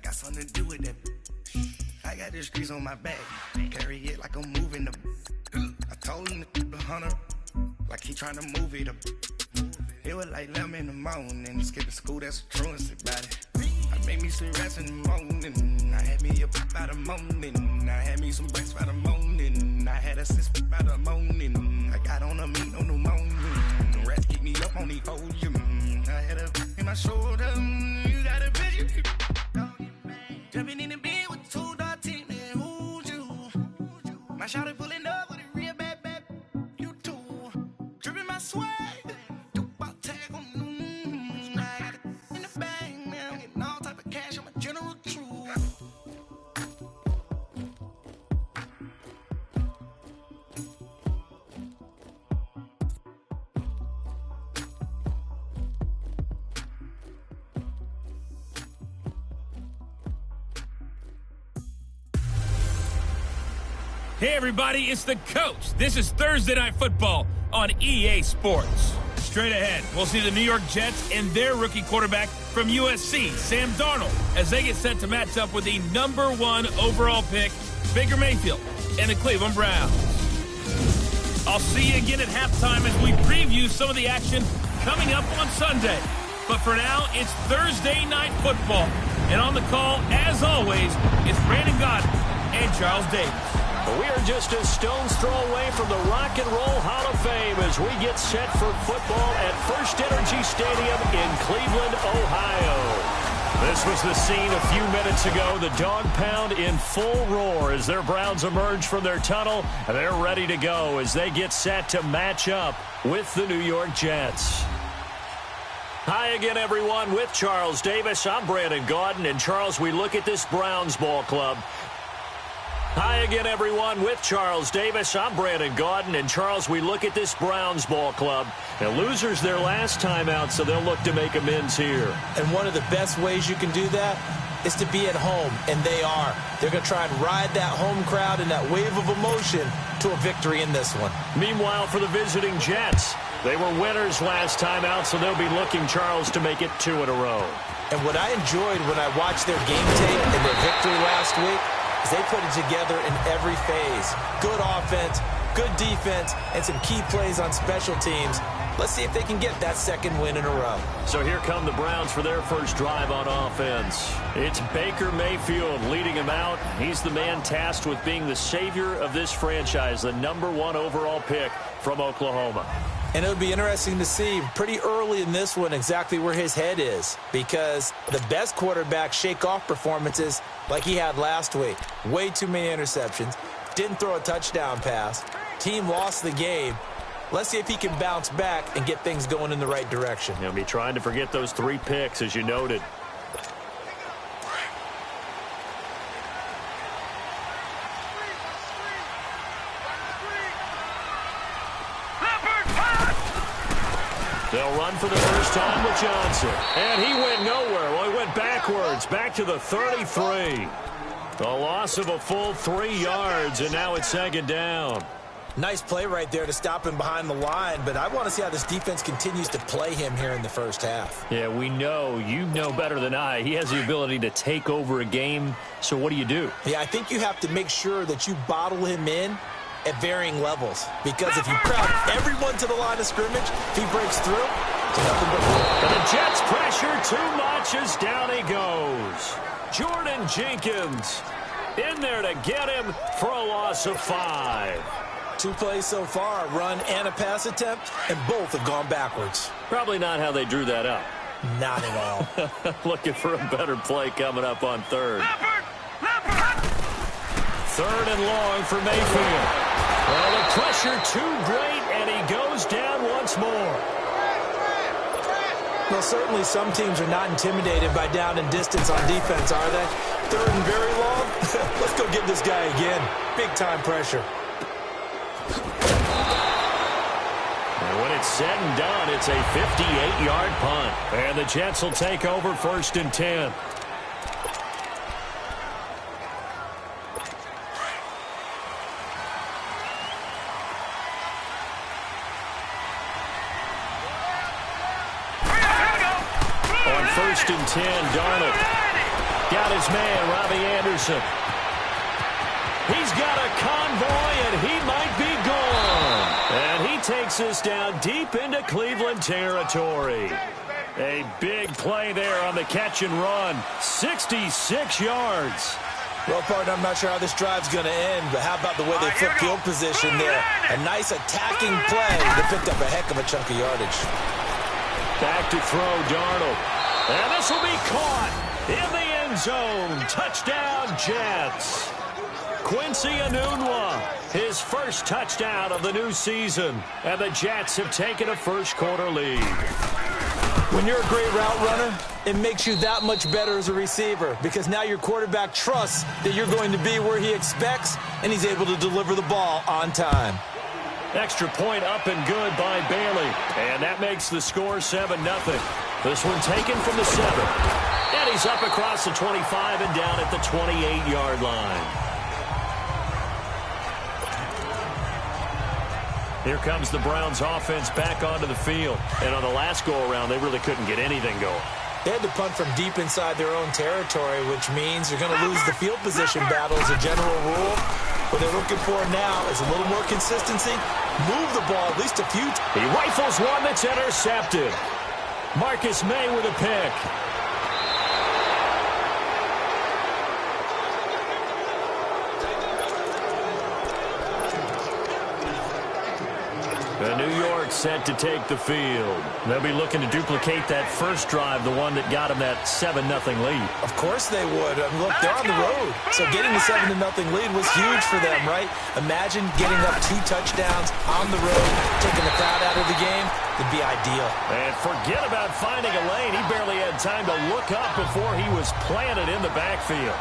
got something to do with that. I got the streets on my back, carry it like I'm moving the. I told him to 100, like he trying to move it up. It was like 11 in the morning, skipping school, that's a truancy about it. I made me some rest in the morning, I had me a pop by the morning, I had me some breaks by the morning, I had a sis by the morning, I got on a meat on the morning, the rats keep me up on the podium, I had a in my shoulder, you got a bitch, jumping in the bed with 2 dark teeth, man, who's you? My shawty pulling up with a real bad, you too, dripping my swag. Hey everybody, it's the Coach. This is Thursday Night Football on EA Sports. Straight ahead, we'll see the New York Jets and their rookie quarterback from USC, Sam Darnold, as they get set to match up with the #1 overall pick, Baker Mayfield, and the Cleveland Browns. I'll see you again at halftime as we preview some of the action coming up on Sunday. But for now, it's Thursday Night Football. And on the call, as always, it's Brandon Godden and Charles Davis. We are just a stone's throw away from the Rock and Roll Hall of Fame as we get set for football at First Energy Stadium in Cleveland, Ohio. This was the scene a few minutes ago. The dog pound in full roar as their Browns emerge from their tunnel. They're ready to go as they get set to match up with the New York Jets. Hi again, everyone. With Charles Davis, I'm Brandon Gaudin. And Charles, we look at this Browns ball club. Hi again, everyone. With Charles Davis, I'm Brandon Gaudin. And Charles, we look at this Browns ball club. And losers their last time out, so they'll look to make amends here. And one of the best ways you can do that is to be at home, and they are. They're going to try and ride that home crowd and that wave of emotion to a victory in this one. Meanwhile, for the visiting Jets, they were winners last time out, so they'll be looking, Charles, to make it 2 in a row. And what I enjoyed when I watched their game tape and their victory last week is they put it together in every phase. Good offense, good defense, and some key plays on special teams. Let's see if they can get that second win in a row. So here come the Browns for their first drive on offense. It's Baker Mayfield leading him out. He's the man tasked with being the savior of this franchise, the #1 overall pick from Oklahoma. And it would be interesting to see pretty early in this one exactly where his head is, because the best quarterbacks shake off performances like he had last week. Way too many interceptions. Didn't throw a touchdown pass. Team lost the game. Let's see if he can bounce back and get things going in the right direction. He'll be trying to forget those 3 picks, as you noted. They'll run for the first time with Johnson. And he went nowhere. Well, he went backwards, back to the 33. A loss of a full 3 yards, and now it's second down. Nice play right there to stop him behind the line, but I want to see how this defense continues to play him here in the first half. Yeah, we know. You know better than I. He has the ability to take over a game, so what do? Yeah, I think you have to make sure that you bottle him in at varying levels, because if you crowd everyone to the line of scrimmage, if he breaks through, it's nothing but and the Jets pressure too much as down he goes. Jordan Jenkins in there to get him for a loss of 5. 2 plays so far, a run and a pass attempt, and both have gone backwards. Probably not how they drew that up. Not at all. Looking for a better play coming up on third. Third and long for Mayfield. Well, the pressure too great, and he goes down once more. Well, certainly some teams are not intimidated by down and distance on defense, are they? Third and very long? Let's go get this guy again. Big-time pressure. And when it's said and done, it's a 58-yard punt. And the Jets will take over 1st and 10. On 1st and 10, Darnold. Got his man, Robbie Anderson. He's got a convoy, and he might be gone. And he takes us down deep into Cleveland territory. A big play there on the catch and run. 66 yards. Well, partner, I'm not sure how this drive's going to end, but how about the way they flip field position there? A nice attacking play. They picked up a heck of a chunk of yardage. Back to throw, Darnold. And this will be caught in the end zone. Touchdown, Jets. Quincy Enunwa, his first touchdown of the new season. And the Jets have taken a first-quarter lead. When you're a great route runner, it makes you that much better as a receiver because now your quarterback trusts that you're going to be where he expects, and he's able to deliver the ball on time. Extra point up and good by Bailey. And that makes the score 7-0. This one taken from the 7. And he's up across the 25 and down at the 28-yard line. Here comes the Browns offense back onto the field. And on the last go-around, they really couldn't get anything going. They had to punt from deep inside their own territory, which means they're going to lose the field position battle as a general rule. What they're looking for now is a little more consistency. Move the ball at least a few times. He rifles one that's intercepted. Marcus May with a pick. New York set to take the field. They'll be looking to duplicate that first drive, the one that got them that 7-0 lead. Of course they would. Look, they're on the road. So getting the 7-0 lead was huge for them, right? Imagine getting up 2 touchdowns on the road, taking the crowd out of the game. It'd be ideal. And forget about finding a lane. He barely had time to look up before he was planted in the backfield.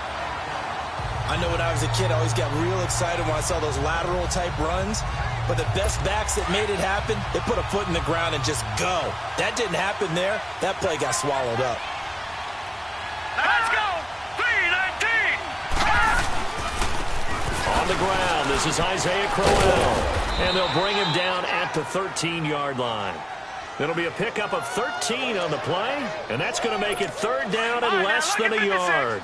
I know when I was a kid, I always got real excited when I saw those lateral-type runs. But the best backs that made it happen, they put a foot in the ground and just go. That didn't happen there. That play got swallowed up. Let's go! 319! On the ground, this is Isaiah Crowell. And they'll bring him down at the 13-yard line. It'll be a pickup of 13 on the play, and that's going to make it third down and less than a yard.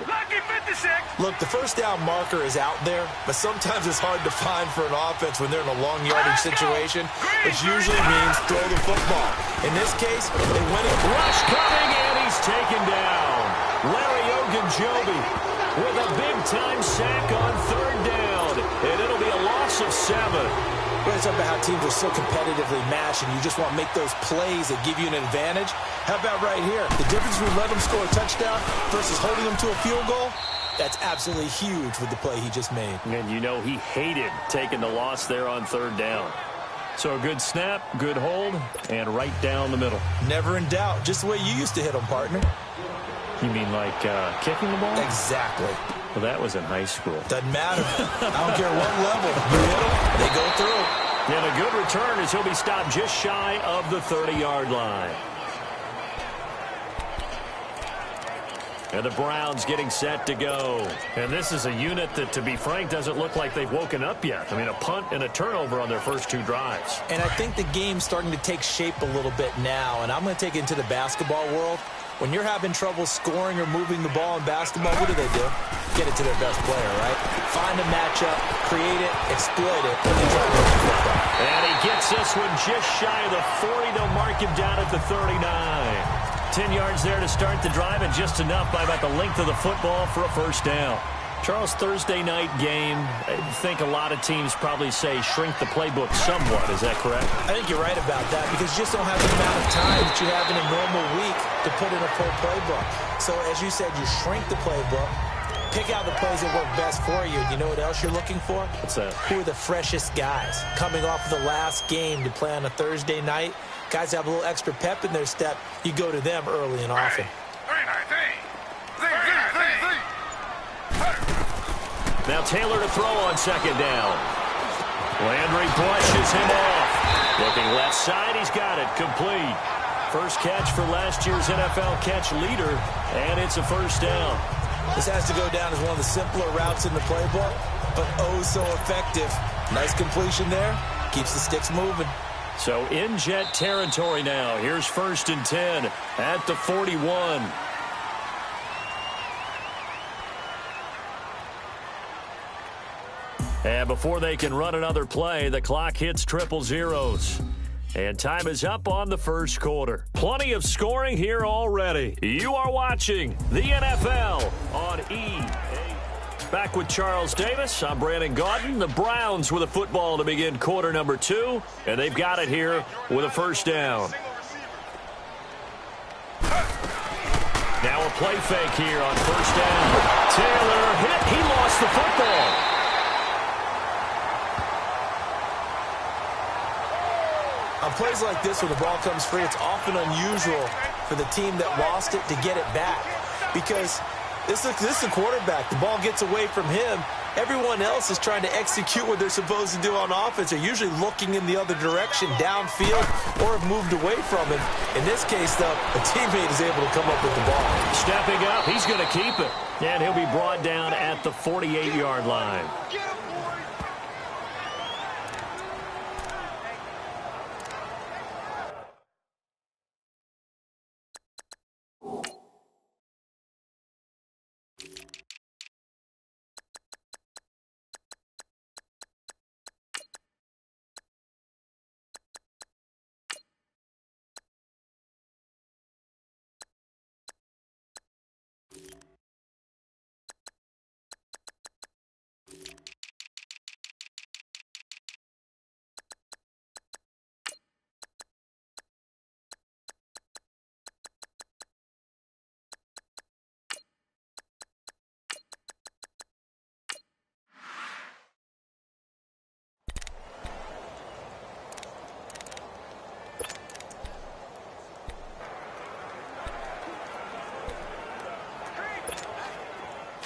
Look, the first down marker is out there, but sometimes it's hard to find for an offense when they're in a long yardage situation, which usually means throw the football. In this case, they went it. Rush coming, and he's taken down. Larry Ogunjobi with a big-time sack on third down, and it'll be a loss of 7. We're talking about how teams are so competitively matched, and you just want to make those plays that give you an advantage. How about right here? The difference between letting them score a touchdown versus holding them to a field goal, that's absolutely huge with the play he just made. And you know he hated taking the loss there on third down. So a good snap, good hold, and right down the middle. Never in doubt. Just the way you used to hit them, partner. You mean like kicking the ball? Exactly. Well, that was in high school. Doesn't matter. I don't care what level. You hit them, they go through. And a good return as he'll be stopped just shy of the 30-yard line. And the Browns getting set to go. And this is a unit that, to be frank, doesn't look like they've woken up yet. I mean, a punt and a turnover on their first 2 drives. And I think the game's starting to take shape a little bit now. And I'm going to take it into the basketball world. When you're having trouble scoring or moving the ball in basketball, what do? Get it to their best player, right? Find a matchup, create it, exploit it, and then try to move the football. And he gets this one just shy of the 40. They'll mark him down at the 39. 10 yards there to start the drive, and just enough by about the length of the football for a first down. Charles, Thursday night game, I think a lot of teams probably say shrink the playbook somewhat. Is that correct? I think you're right about that because you just don't have the amount of time that you have in a normal week to put in a full playbook. So, as you said, you shrink the playbook, pick out the plays that work best for you. You know what else you're looking for? What's that? Who are the freshest guys coming off of the last game to play on a Thursday night? Guys have a little extra pep in their step. You go to them early and often. Now Taylor to throw on second down. Landry brushes him off. Looking left side, he's got it. Complete. First catch for last year's NFL catch leader, and it's a first down. This has to go down as one of the simpler routes in the playbook, but oh so effective. Nice completion there. Keeps the sticks moving. So in Jet territory now. Here's 1st and 10 at the 41. And before they can run another play, the clock hits triple zeros. And time is up on the first quarter. Plenty of scoring here already. You are watching the NFL on EA. Back with Charles Davis. I'm Brandon Gaudin. The Browns with a football to begin quarter number 2. And they've got it here with a first down. Now a play fake here on first down. Taylor hit. He lost the football. On plays like this, when the ball comes free, it's often unusual for the team that lost it to get it back. Because this is a quarterback. The ball gets away from him. Everyone else is trying to execute what they're supposed to do on offense. They're usually looking in the other direction, downfield, or have moved away from it. In this case, though, a teammate is able to come up with the ball. Stepping up, he's going to keep it. And he'll be brought down at the 48-yard line.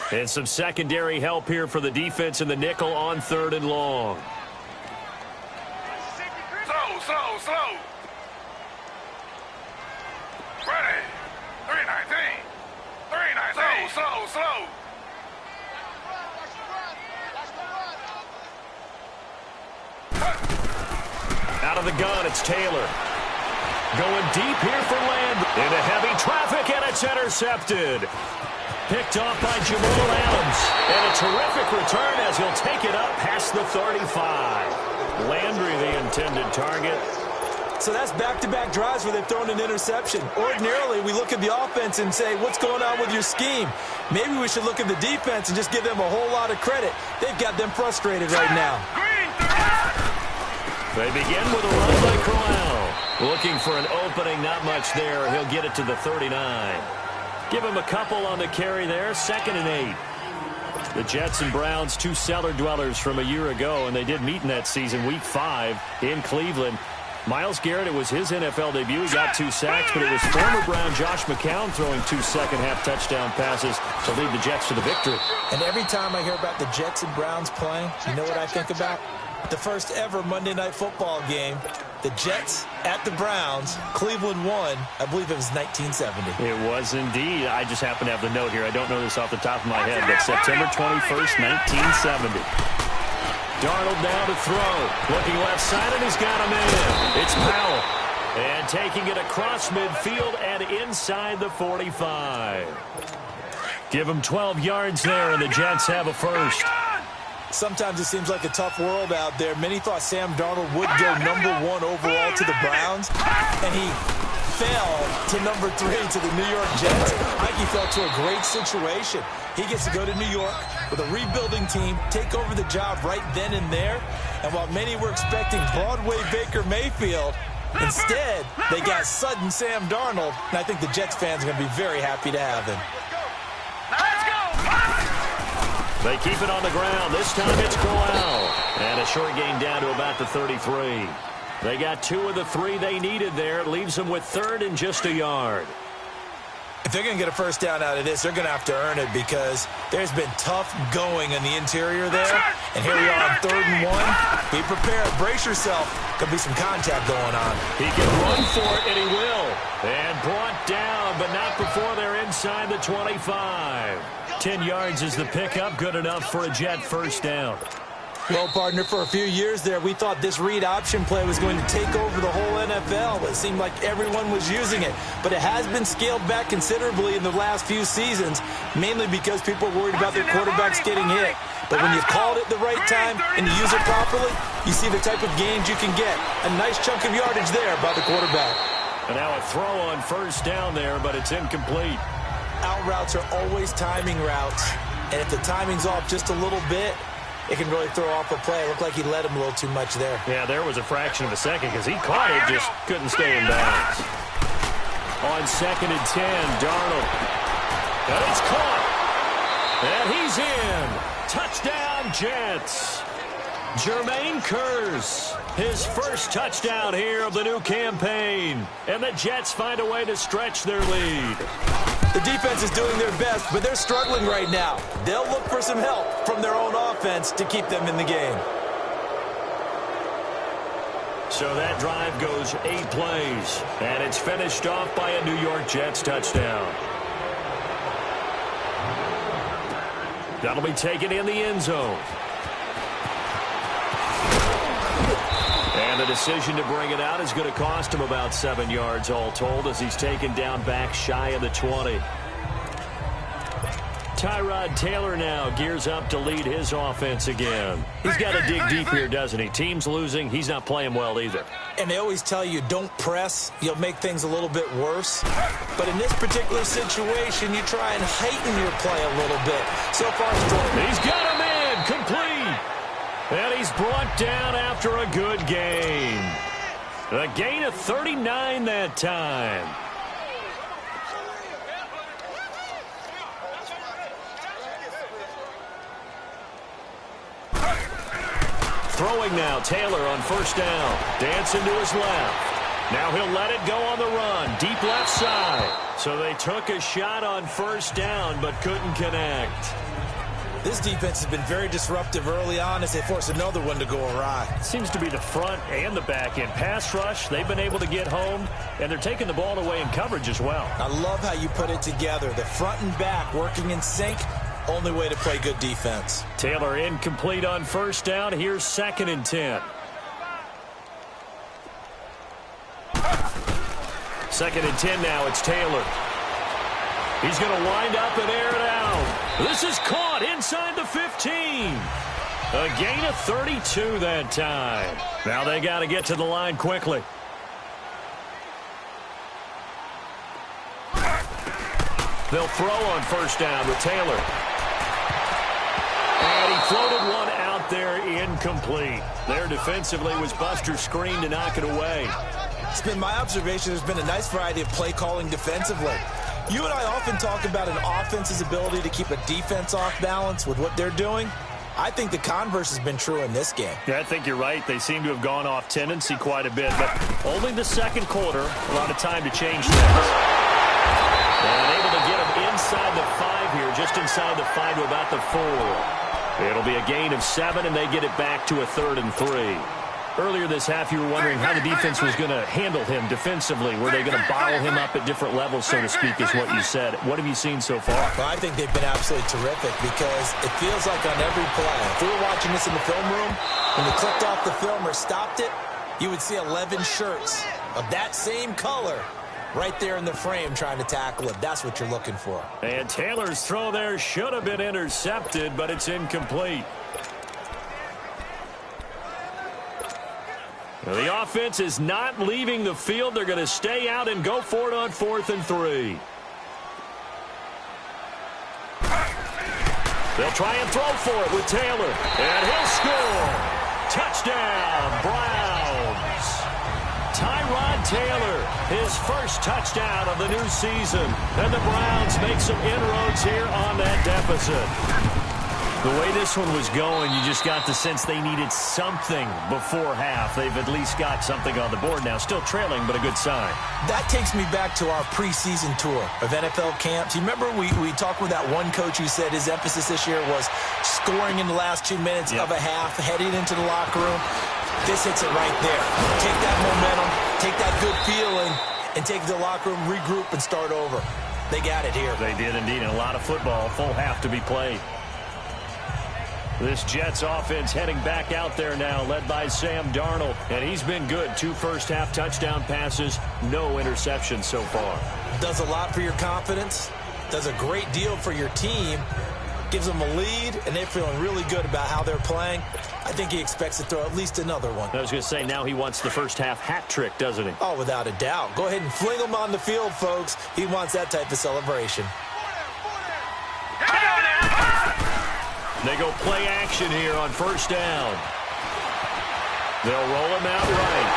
And some secondary help here for the defense in the nickel on 3rd and long. Slow. Ready. 319. 319. Slow. Out of the gun, it's Taylor. Going deep here for Land. Into heavy traffic, and it's intercepted. Picked off by Jamal Adams. And a terrific return as he'll take it up past the 35. Landry, the intended target. So that's back-to-back drives where they've thrown an interception. Ordinarily, we look at the offense and say, what's going on with your scheme? Maybe we should look at the defense and just give them a whole lot of credit. They've got them frustrated right now. They begin with a run by Crowell. Looking for an opening, not much there. He'll get it to the 39. Give him a couple on the carry there, 2nd and 8. The Jets and Browns, two cellar dwellers from a year ago, and they did meet in that season, Week 5 in Cleveland. Myles Garrett, it was his NFL debut. He got 2 sacks, but it was former Brown Josh McCown throwing 2 second-half touchdown passes to lead the Jets to the victory. And every time I hear about the Jets and Browns playing, you know what I think about? The first ever Monday Night Football game. The Jets at the Browns. Cleveland won. I believe it was 1970. It was indeed. I just happen to have the note here. I don't know this off the top of my head, but September 21st, 1970. Darnold now to throw. Looking left side, and he's got him in. It's Powell. And taking it across midfield and inside the 45. Give him 12 yards there, and the Jets have a first. Sometimes it seems like a tough world out there. Many thought Sam Darnold would go #1 overall to the Browns, and he fell to #3 to the New York Jets. I think he fell to a great situation. He gets to go to New York with a rebuilding team, take over the job right then and there. And while many were expecting Broadway Baker Mayfield, instead they got sudden Sam Darnold, and I think the Jets fans are going to be very happy to have him. They keep it on the ground. This time it's Crowell. And a short gain down to about the 33. They got 2 of the 3 they needed there. It leaves them with 3rd and just a yard. If they're going to get a first down out of this, they're going to have to earn it because there's been tough going in the interior there. And here we are on 3rd and 1. Be prepared. Brace yourself. Could be some contact going on. He can run for it, and he will. And brought down, but not before they're inside the 25. 10 yards is the pickup. Good enough for a Jet first down. Well, partner, for a few years there, we thought this read option play was going to take over the whole NFL. It seemed like everyone was using it. But it has been scaled back considerably in the last few seasons, mainly because people are worried about their quarterbacks getting hit. But when you've called it the right time and you use it properly, you see the type of gains you can get. A nice chunk of yardage there by the quarterback. And now a throw on first down there, but it's incomplete. Out routes are always timing routes. And if the timing's off just a little bit, it can really throw off a play. It looked like he led him a little too much there. Yeah, there was a fraction of a second because he caught it, just couldn't stay in bounds. On 2nd and 10, Darnold. And it's caught. And he's in. Touchdown, Jets. Jermaine Kearse, his first touchdown here of the new campaign. And the Jets find a way to stretch their lead. The defense is doing their best, but they're struggling right now. They'll look for some help from their own offense to keep them in the game. So that drive goes 8 plays, and it's finished off by a New York Jets touchdown. That'll be taken in the end zone. And the decision to bring it out is going to cost him about 7 yards all told as he's taken down back shy of the 20. Tyrod Taylor now gears up to lead his offense again. He's got to dig deep here, doesn't he? Team's losing. He's not playing well either. And they always tell you, don't press. You'll make things a little bit worse. But in this particular situation, you try and heighten your play a little bit. So far, he's got him in. Complete. And he's brought down after a good gain. A gain of 39 that time. Throwing now, Taylor on first down. Dancing to his left. Now he'll let it go on the run. Deep left side. So they took a shot on first down, but couldn't connect. This defense has been very disruptive early on as they force another one to go awry. Seems to be the front and the back end. Pass rush, they've been able to get home, and they're taking the ball away in coverage as well. I love how you put it together. The front and back working in sync. Only way to play good defense. Taylor incomplete on first down. Here's 2nd and 10. 2nd and 10 now. It's Taylor. He's going to wind up and air it out. This is caught inside the 15. A gain of 32 that time. Now they got to get to the line quickly. They'll throw on first down with Taylor. And he floated one out there incomplete. There defensively was Buster Screen to knock it away. It's been my observation there's been a nice variety of play calling defensively. You and I often talk about an offense's ability to keep a defense off balance with what they're doing. I think the converse has been true in this game. Yeah, I think you're right. They seem to have gone off tendency quite a bit, but only the second quarter, a lot of time to change things. And able to get him inside the 5 here, just inside the 5 to about the 4. It'll be a gain of 7, and they get it back to a 3rd and 3. Earlier this half, you were wondering how the defense was going to handle him defensively. Were they going to bottle him up at different levels, so to speak, is what you said. What have you seen so far? Well, I think they've been absolutely terrific because it feels like on every play, if we were watching this in the film room, when they clicked off the film or stopped it, you would see 11 shirts of that same color right there in the frame trying to tackle it. That's what you're looking for. And Taylor's throw there should have been intercepted, but it's incomplete. The offense is not leaving the field. They're going to stay out and go for it on 4th and 3. They'll try and throw for it with Taylor. And he'll score. Touchdown, Browns. Tyrod Taylor, his first touchdown of the new season. And the Browns make some inroads here on that deficit. The way this one was going, you just got the sense they needed something before half. They've at least got something on the board now. Still trailing, but a good sign. That takes me back to our preseason tour of NFL camps. You remember we talked with that one coach who said his emphasis this year was scoring in the last 2 minutes of a half, heading into the locker room. This hits it right there. Take that momentum, take that good feeling, and take it to the locker room, regroup, and start over. They got it here. They did indeed, and a lot of football, full half to be played. This Jets offense heading back out there now, led by Sam Darnold. And he's been good. 2 first-half touchdown passes, no interceptions so far. Does a lot for your confidence. Does a great deal for your team. Gives them a lead, and they're feeling really good about how they're playing. I think he expects to throw at least another one. I was going to say, now he wants the first-half hat trick, doesn't he? Oh, without a doubt. Go ahead and fling him on the field, folks. He wants that type of celebration. They go play action here on first down. They'll roll him out right.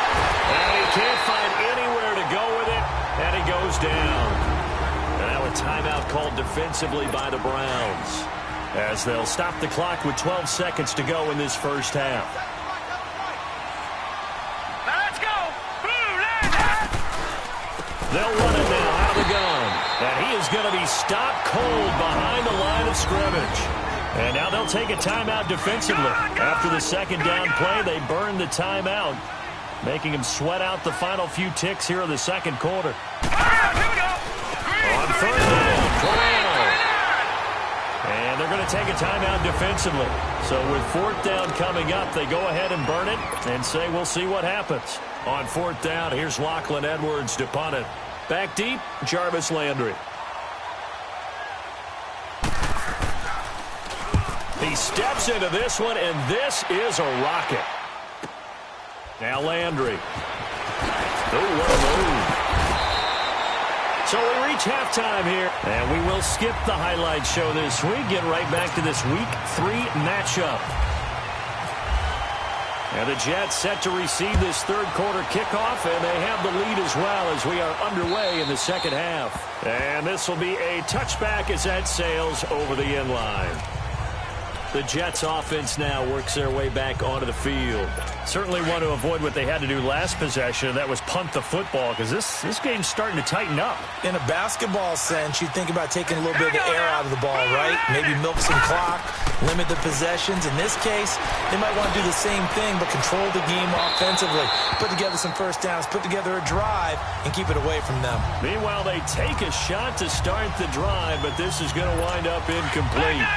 And he can't find anywhere to go with it, and he goes down. And now a timeout called defensively by the Browns, as they'll stop the clock with 12 seconds to go in this first half. Let's go! They'll run it now out of the gun. And he is going to be stopped cold behind the line of scrimmage. And now they'll take a timeout defensively. After the second down play, they burn the timeout, making him sweat out the final few ticks here in the second quarter. On third down, Corral. And they're going to take a timeout defensively. So with fourth down coming up, they go ahead and burn it and say we'll see what happens. On fourth down, here's Lachlan Edwards to punt it. Back deep, Jarvis Landry. He steps into this one, and this is a rocket. Now Landry. Oh, what a move. So we reach halftime here, and we will skip the highlight show this week. Get right back to this Week 3 matchup. And the Jets set to receive this third quarter kickoff, and they have the lead as well as we are underway in the second half. And this will be a touchback as that sails over the end line. The Jets offense now works their way back onto the field. Certainly want to avoid what they had to do last possession, and that was punt the football, because this game's starting to tighten up. In a basketball sense, you think about taking a little bit of the air out of the ball, right? Maybe milk some clock, limit the possessions. In this case, they might want to do the same thing, but control the game offensively. Put together some first downs, put together a drive, and keep it away from them. Meanwhile, they take a shot to start the drive, but this is going to wind up incomplete.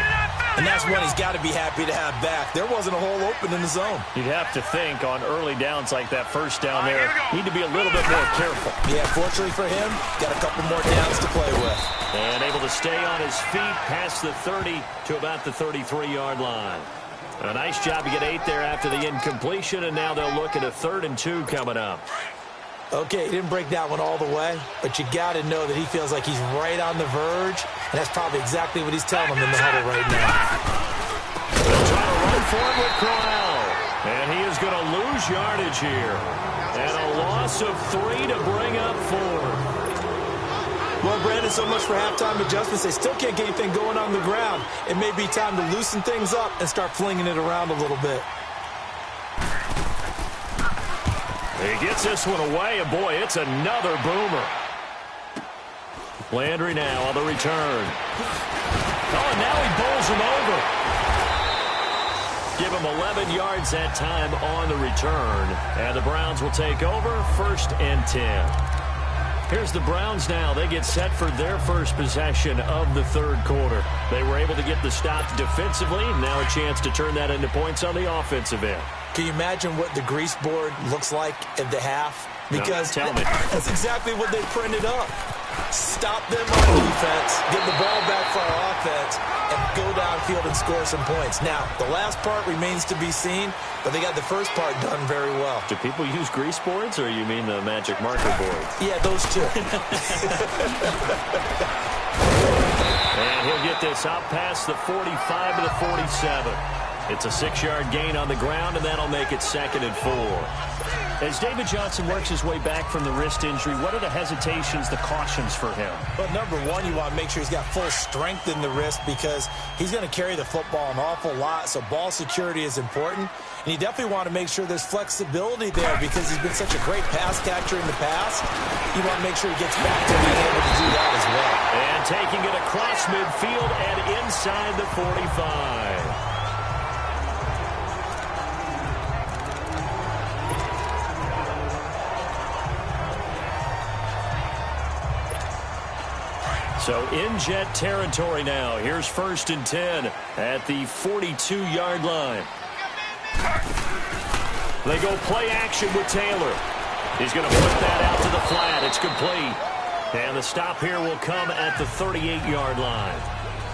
And that's one he's got to be happy to have back. There wasn't a hole open in the zone. You'd have to think on early downs like that first down there, need to be a little bit more careful. Yeah, fortunately for him, got a couple more downs to play with. And able to stay on his feet past the 30 to about the 33-yard line. A nice job to get 8 there after the incompletion, and now they'll look at a 3rd and 2 coming up. Okay, he didn't break that one all the way, but you got to know that he feels like he's right on the verge, and that's probably exactly what he's telling him in the huddle right now. They'll try to run for it with Corral, and he is going to lose yardage here. And a loss of 3 to bring up 4. Well, Brandon, so much for halftime adjustments. They still can't get anything going on the ground. It may be time to loosen things up and start flinging it around a little bit. He gets this one away, and boy, it's another boomer. Landry now on the return. Oh, and now he bowls him over. Give him 11 yards that time on the return. And the Browns will take over 1st and 10. Here's the Browns now. They get set for their first possession of the third quarter. They were able to get the stop defensively. Now a chance to turn that into points on the offensive end. Can you imagine what the grease board looks like at the half? Because no, tell me. That's exactly what they printed up. Stop them on defense, get the ball back for our offense, and go downfield and score some points. Now, the last part remains to be seen, but they got the first part done very well. Do people use grease boards, or you mean the magic marker board? Yeah, those two. And he'll get this out past the 45 to the 47. It's a 6-yard gain on the ground, and that'll make it 2nd and 4. As David Johnson works his way back from the wrist injury, what are the hesitations, the cautions for him? Well, number one, you want to make sure he's got full strength in the wrist because he's going to carry the football an awful lot, so ball security is important. And you definitely want to make sure there's flexibility there because he's been such a great pass catcher in the past. You want to make sure he gets back to being able to do that as well. And taking it across midfield and inside the 45. So in Jet territory now. Here's 1st and 10 at the 42-yard line. They go play action with Taylor. He's going to put that out to the flat. It's complete. And the stop here will come at the 38-yard line.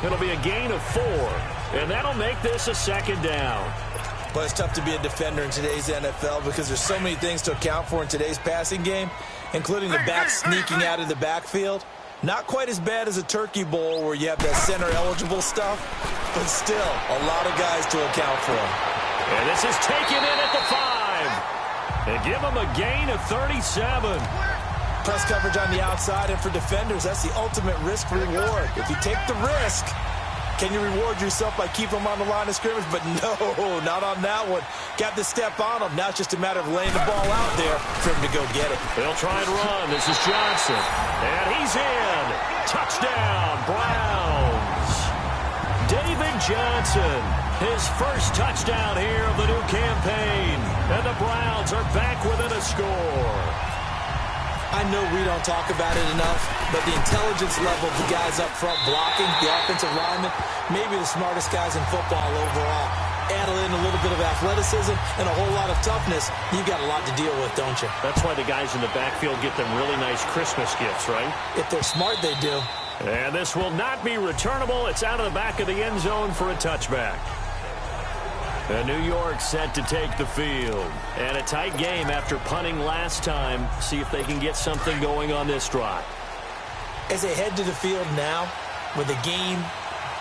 It'll be a gain of 4, and that'll make this a 2nd down. But it's tough to be a defender in today's NFL because there's so many things to account for in today's passing game, including the back sneaking out of the backfield. Not quite as bad as a turkey bowl where you have that center-eligible stuff, but still a lot of guys to account for. And this is taken in at the 5. And give them a gain of 37. Press coverage on the outside, and for defenders, that's the ultimate risk-reward. If you take the risk, can you reward yourself by keeping them on the line of scrimmage? But no, not on that one. Got to step on them. Now it's just a matter of laying the ball out there for him to go get it. They'll try and run. This is Johnson. And he's in. Touchdown, Browns. David Johnson, his first touchdown here of the new campaign. And the Browns are back within a score. I know we don't talk about it enough, but the intelligence level of the guys up front blocking, the offensive linemen, maybe the smartest guys in football overall. Add in a little bit of athleticism and a whole lot of toughness, you've got a lot to deal with, don't you? That's why the guys in the backfield get them really nice Christmas gifts, right? If they're smart, they do. And this will not be returnable. It's out of the back of the end zone for a touchback. And New York set to take the field. And a tight game after punting last time. See if they can get something going on this drive. As they head to the field now, with the game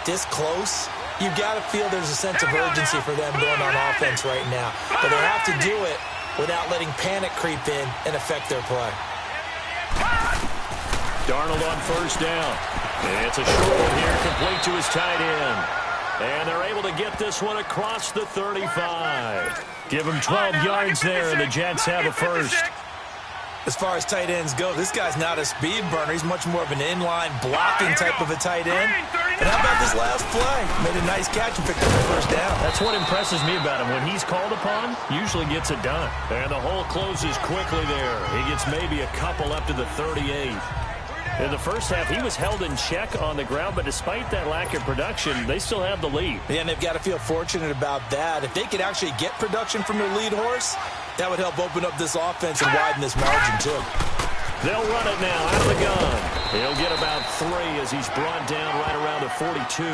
this close, you've got to feel there's a sense of urgency for them going on offense right now. But they have to do it without letting panic creep in and affect their play. Darnold on 1st down. It's a short one here, complete to his tight end. And they're able to get this one across the 35. Give him 12 yards there, and the Jets have a first. As far as tight ends go, this guy's not a speed burner. He's much more of an inline blocking type of a tight end. And how about this last play? Made a nice catch and picked up the 1st down. That's what impresses me about him. When he's called upon, usually gets it done. And the hole closes quickly there. He gets maybe a couple up to the 38. In the first half, he was held in check on the ground, but despite that lack of production, they still have the lead. Yeah, and they've got to feel fortunate about that. If they could actually get production from their lead horse, that would help open up this offense and widen this margin, too. They'll run it now out of the gun. He'll get about 3 as he's brought down right around the 42.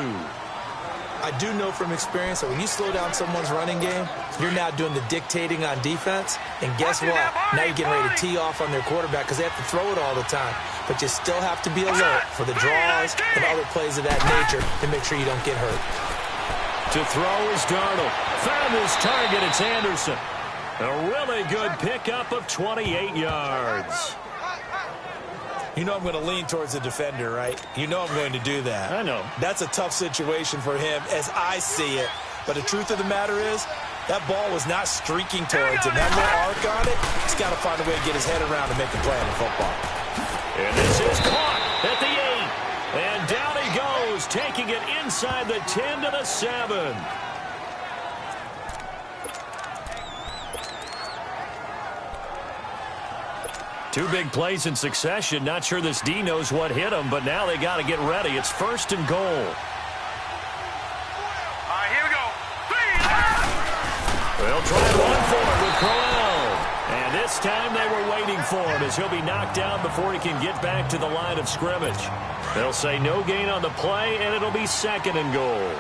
I do know from experience that when you slow down someone's running game, you're now doing the dictating on defense. And guess what? Now you're getting ready to tee off on their quarterback because they have to throw it all the time. But you still have to be alert for the draws and other plays of that nature to make sure you don't get hurt. To throw is Darnold. Found his target. It's Anderson. A really good pickup of 28 yards. You know I'm going to lean towards the defender, right? You know I'm going to do that. I know. That's a tough situation for him as I see it. But the truth of the matter is, that ball was not streaking towards him. That little arc on it, he's got to find a way to get his head around and make a play in football. And this is caught at the 8. And down he goes, taking it inside the 10 to the 7. Two big plays in succession. Not sure this D knows what hit him, but now they got to get ready. It's 1st and goal. All right, here we go. They'll try to run for it with Crowell. And this time they were waiting for him as he'll be knocked down before he can get back to the line of scrimmage. They'll say no gain on the play, and it'll be 2nd and goal.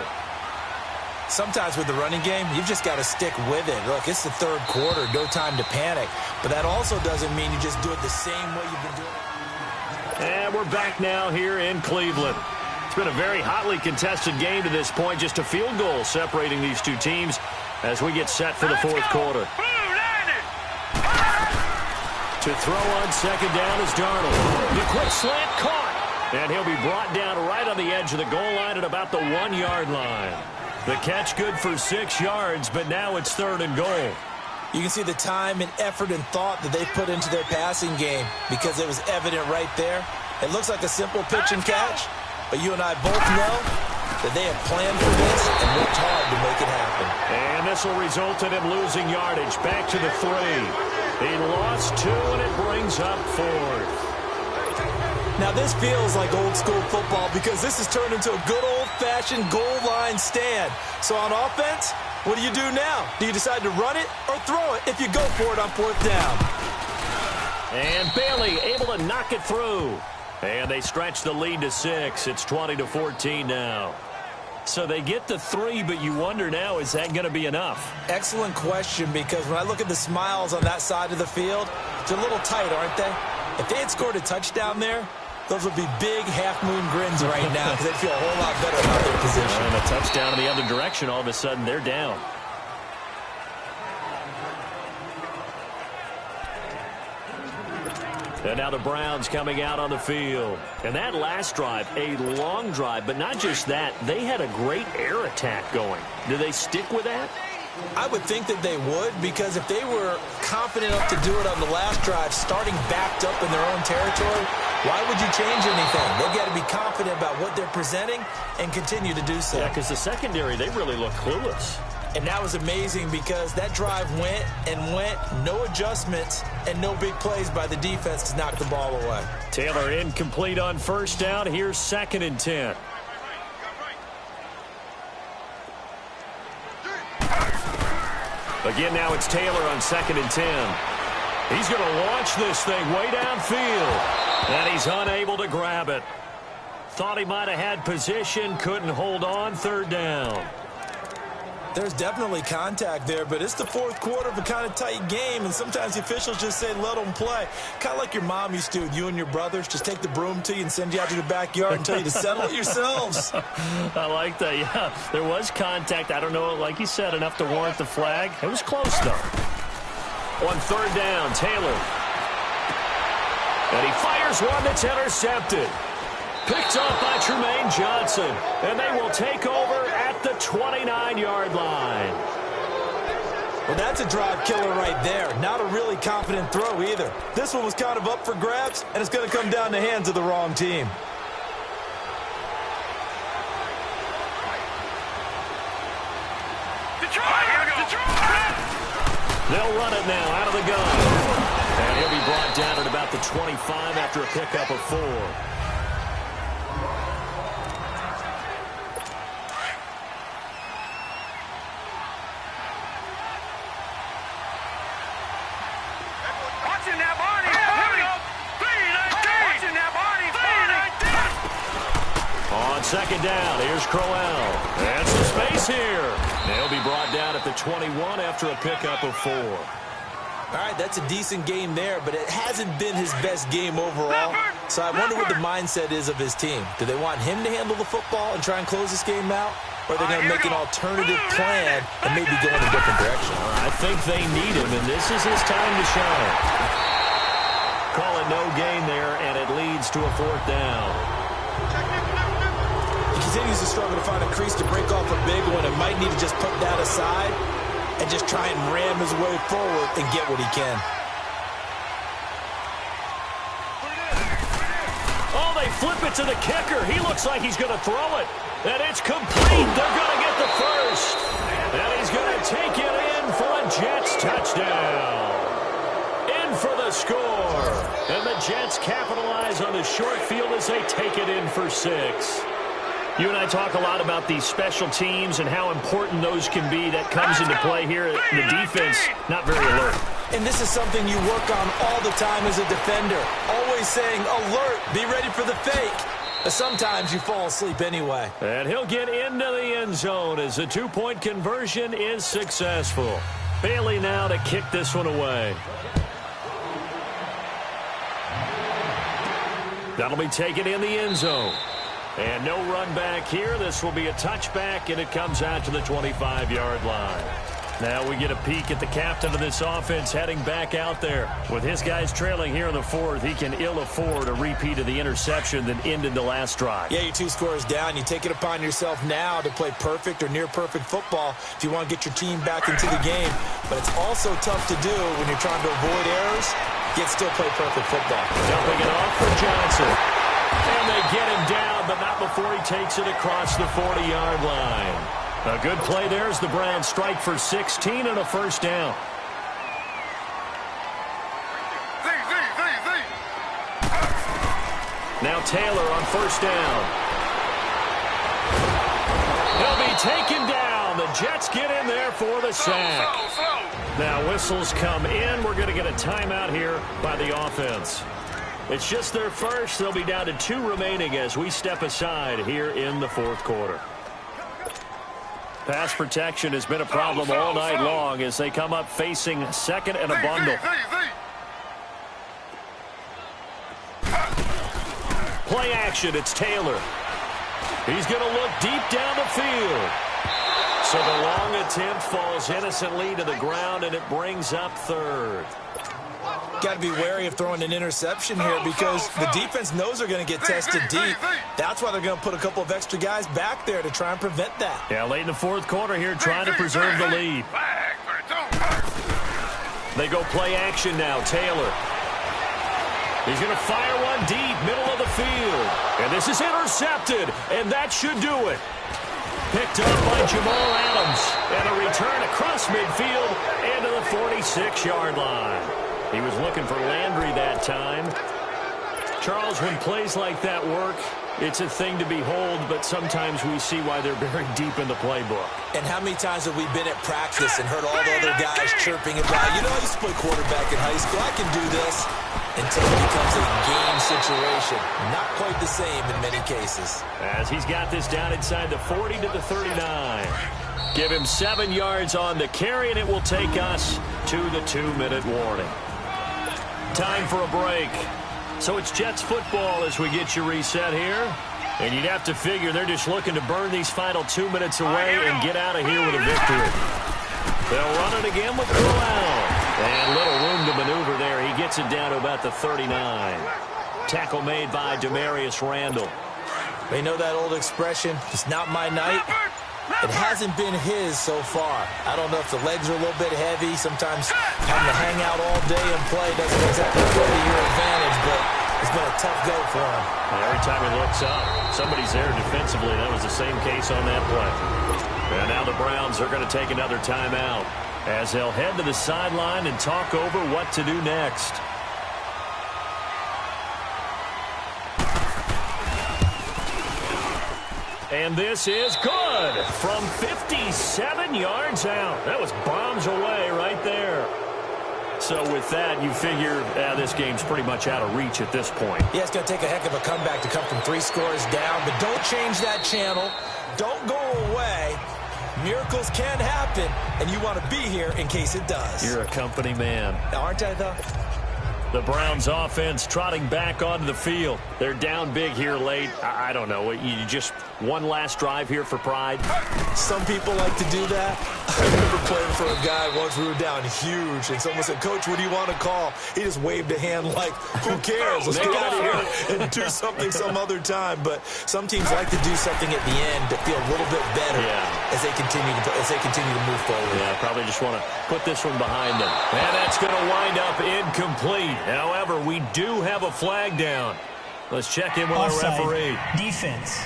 Sometimes with the running game, you've just got to stick with it. Look, it's the 3rd quarter, no time to panic. But that also doesn't mean you just do it the same way you've been doing it. And we're back now here in Cleveland. It's been a very hotly contested game to this point. Just a field goal separating these two teams as we get set for the 4th quarter. To throw on 2nd down is Darnold. The quick slant caught. And he'll be brought down right on the edge of the goal line at about the 1-yard line. The catch good for 6 yards, but now it's 3rd and goal. You can see the time and effort and thought that they put into their passing game because it was evident right there. It looks like a simple pitch and catch, but you and I both know that they have planned for this and worked hard to make it happen. And this will result in him losing yardage back to the 3. He lost 2, and it brings up 4th. Now, this feels like old-school football because this has turned into a good old-fashioned goal line stand. So on offense, what do you do now? Do you decide to run it or throw it if you go for it on 4th down? And Bailey able to knock it through. And they stretch the lead to 6. It's 20-14 now. So they get the 3, but you wonder now, is that going to be enough? Excellent question, because when I look at the smiles on that side of the field, they're a little tight, aren't they? If they had scored a touchdown there, those would be big half-moon grins right now because they'd feel a whole lot better about their position. And a touchdown in the other direction, all of a sudden they're down. And now the Browns coming out on the field. And that last drive, a long drive, but not just that, they had a great air attack going. Do they stick with that? I would think that they would, because if they were confident enough to do it on the last drive, starting backed up in their own territory, why would you change anything? They've got to be confident about what they're presenting and continue to do so. Yeah, because the secondary, they really look clueless. And that was amazing because that drive went and went, no adjustments and no big plays by the defense to knock the ball away. Taylor incomplete on 1st down. Here's 2nd and 10. Again, now it's Taylor on 2nd and 10. He's going to launch this thing way downfield. And he's unable to grab it. Thought he might have had position, couldn't hold on. 3rd down. There's definitely contact there, but it's the 4th quarter of a kind of tight game, and sometimes the officials just say let them play. Kind of like your mom used to with you and your brothers. Just take the broom to you and send you out to the backyard and tell you to settle it yourselves. I like that, yeah. There was contact. I don't know, like you said, enough to warrant the flag. It was close, though. On 3rd down, Taylor. And he fires one that's intercepted. Picked up by Tremaine Johnson. And they will take over at the 29-yard line. Well, that's a drive killer right there. Not a really confident throw either. This one was kind of up for grabs, and it's going to come down the hands of the wrong team. They'll run it now out of the gun. And he'll be brought down at about the 25 after a pickup of 4. On 2nd down, here's Crowell. And some space here. They'll be brought down at the 21 after a pickup of 4. All right, that's a decent game there, but it hasn't been his best game overall. So I wonder what the mindset is of his team. Do they want him to handle the football and try and close this game out? Or are they going to make an alternative plan and maybe go in a different direction? I think they need him, and this is his time to shine. Call it no gain there, and it leads to a 4th down. He continues to struggle to find a crease to break off a big one and might need to just put that aside and just try and ram his way forward and get what he can. Oh, they flip it to the kicker. He looks like he's going to throw it. And it's complete. They're going to get the first. And he's going to take it in for a Jets touchdown. In for the score. And the Jets capitalize on the short field as they take it in for 6. You and I talk a lot about these special teams and how important those can be. That comes into play here. The defense, not very alert. And this is something you work on all the time as a defender. Always saying, alert, be ready for the fake. But sometimes you fall asleep anyway. And he'll get into the end zone as the 2-point conversion is successful. Bailey now to kick this one away. That'll be taken in the end zone. And no run back here. This will be a touchback, and it comes out to the 25-yard line. Now we get a peek at the captain of this offense heading back out there. With his guys trailing here in the 4th, he can ill afford a repeat of the interception that ended the last drive. Yeah, you're 2 scores down. You take it upon yourself now to play perfect or near-perfect football if you want to get your team back into the game. But it's also tough to do when you're trying to avoid errors, yet still play perfect football. Dumping it off for Johnson. And they get him down, but not before he takes it across the 40-yard line. A good play there as the Browns strike for 16 and a first down. Now Taylor on first down. He'll be taken down. The Jets get in there for the sack. Now whistles come in. We're going to get a timeout here by the offense. It's just their first. They'll be down to 2 remaining as we step aside here in the fourth quarter. Pass protection has been a problem all night long as they come up facing second and a bundle. Play action, it's Taylor. He's going to look deep down the field. So the long attempt falls innocently to the ground, and it brings up third. Got to be wary of throwing an interception here because the defense knows they're going to get tested deep. That's why they're going to put a couple of extra guys back there to try and prevent that. Yeah, late in the fourth quarter here, trying to preserve the lead. They go play action now. Taylor. He's going to fire one deep, middle of the field. And this is intercepted, and that should do it. Picked up by Jamal Adams. And a return across midfield into the 46-yard line. He was looking for Landry that time. Charles, when plays like that work, it's a thing to behold, but sometimes we see why they're buried deep in the playbook. And how many times have we been at practice and heard all the other guys chirping about, I used to play quarterback in high school, I can do this, until it becomes a game situation. Not quite the same in many cases. As he's got this down inside the 40 to the 39. Give him 7 yards on the carry, and it will take us to the 2-minute warning. Time for a break. So it's Jets football as we get you reset here. And you'd have to figure they're just looking to burn these final 2 minutes away and get out of here with a victory. They'll run it again with Corral. And little room to maneuver there. He gets it down to about the 39. Tackle made by Demarius Randall. They know that old expression, it's not my night. It hasn't been his so far. I don't know if the legs are a little bit heavy. Sometimes having to hang out all day and play doesn't exactly play to your advantage, but it's been a tough go for him. And every time he looks up, somebody's there defensively. That was the same case on that play. And now the Browns are going to take another timeout as they'll head to the sideline and talk over what to do next. And this is good from 57 yards out. That was bombs away right there. So with that, you figure this game's pretty much out of reach at this point. Yeah, it's going to take a heck of a comeback to come from 3 scores down, but don't change that channel. Don't go away. Miracles can happen, and you want to be here in case it does. You're a company man. Aren't I, though? The Browns offense trotting back onto the field. They're down big here late. I don't know. You just one last drive here for pride? Some people like to do that. I remember playing for a guy once. We were down huge, and someone said, "Coach, what do you want to call?" He just waved a hand like, who cares? Let's get out of here and do something some other time. But some teams like to do something at the end to feel a little bit better as they continue to move forward. Yeah, probably just want to put this one behind them. And that's going to wind up incomplete. However, we do have a flag down. Let's check in with our referee. Defense.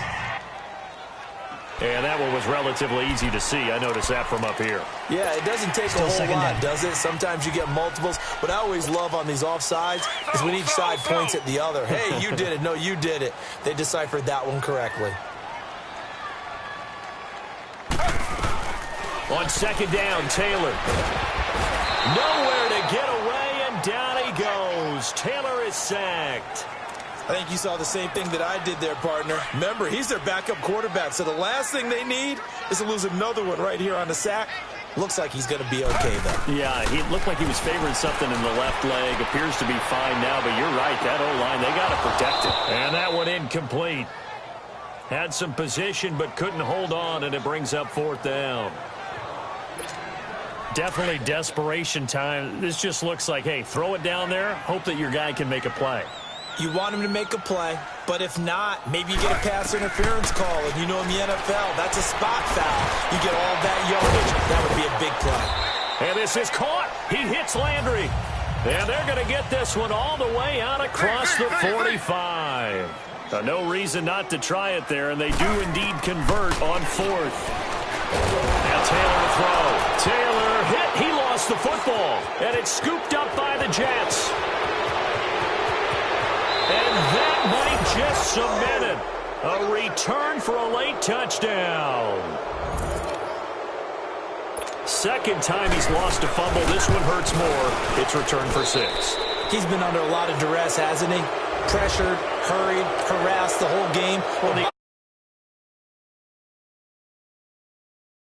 And that one was relatively easy to see. I noticed that from up here. Yeah, it doesn't take a whole lot, does it? Sometimes you get multiples. What I always love on these offsides is when each side points at the other. Hey, you did it. No, you did it. They deciphered that one correctly. On second down, Taylor. Nowhere to get away, and down he goes. Taylor is sacked. I think you saw the same thing that I did there, partner. Remember, he's their backup quarterback, so the last thing they need is to lose another one right here on the sack. Looks like he's going to be okay, though. Yeah, he looked like he was favoring something in the left leg. Appears to be fine now, but you're right. That O-line, they got to protect it. And that one incomplete. Had some position, but couldn't hold on, and it brings up fourth down. Definitely desperation time. This just looks like, hey, throw it down there, hope that your guy can make a play. You want him to make a play, but if not, maybe you get a pass interference call, and you know in the NFL, that's a spot foul. You get all that yardage. That would be a big play. And this is caught. He hits Landry. And they're going to get this one all the way out across the 45. No reason not to try it there, and they do indeed convert on fourth. Now Taylor to throw. Taylor hit. He lost the football, and it's scooped up by the Jets. And that might just cement it. A return for a late touchdown. Second time he's lost a fumble. This one hurts more. It's returned for 6. He's been under a lot of duress, hasn't he? Pressured, hurried, harassed the whole game. Well,